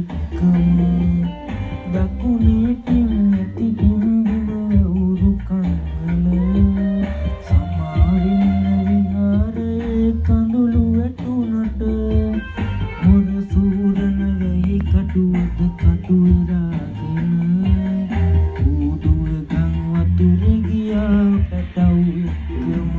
එක්කම දකුණේ පින් ඇති බිම්බිම උරු කන්නල සමාවෙන්න විහාරයේ කඳුළු වැටුනට මොර සූරන වෙයි කටුවද කටුවරාගෙන ඌදුව ගම් වතුරේ ගියා පැටව් එක්කම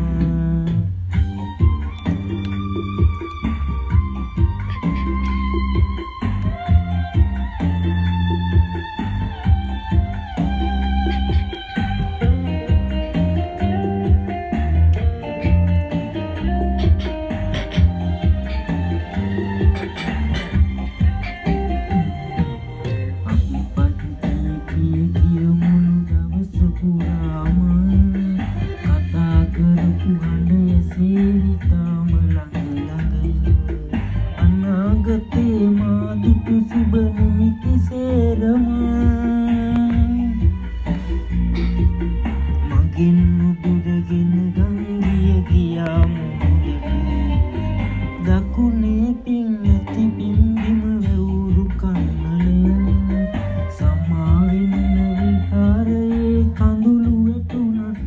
අනාගතේ මාදුටු සුබ නිමිති සේරම මගෙන් නුදුරගෙන ගංගිය ගියා මුහුදට දකුණේ පින් ඇති බිම්බිම වැවුරු කන්නල සමාවෙන්න විහාරයේ කඳුළු වැටුනට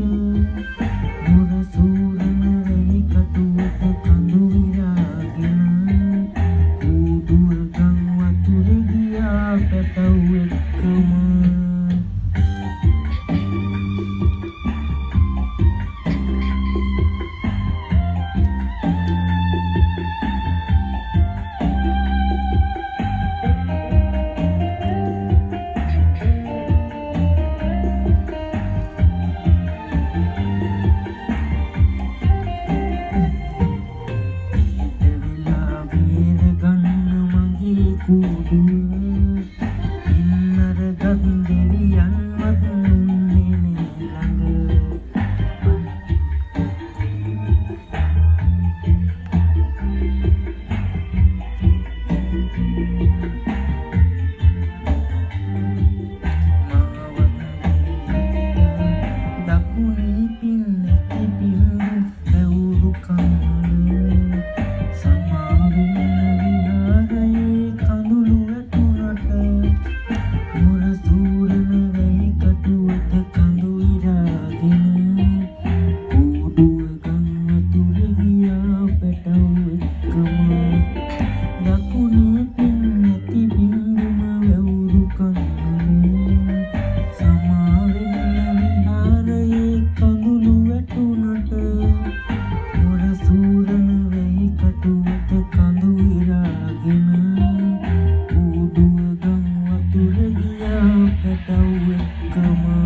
මොර සූරන වෙයි කටුවට කඳු විරාගෙන ඌදුව ගම් වතුරේ ගියා පැටව් එක්කම කුඩුව ඉන්නර ගත් දෙවියන්වත් නුන්නේ ළඟ දකුණේ පින් නැති බිම්බු වැවුරු කන්නල සමාවෙන්න විහාරයේ කඳුළු වැටුනට මොර සූරන වෙයි කටුවට කඳු ඉරාගෙන ඌදුව ගම් වතුරේ ගියා පැටව් එක්කම දකුණේ පින් නැති බිම්බුම වැවුරු කන්නල සමාවෙන්න විහාරයේ කඳුළු වැටුනට මොර සූරන වෙයි කටුවට කඳු ඉරාගෙන ඌදුව ගම් වතුරේ ගියා පැටව් එක්කම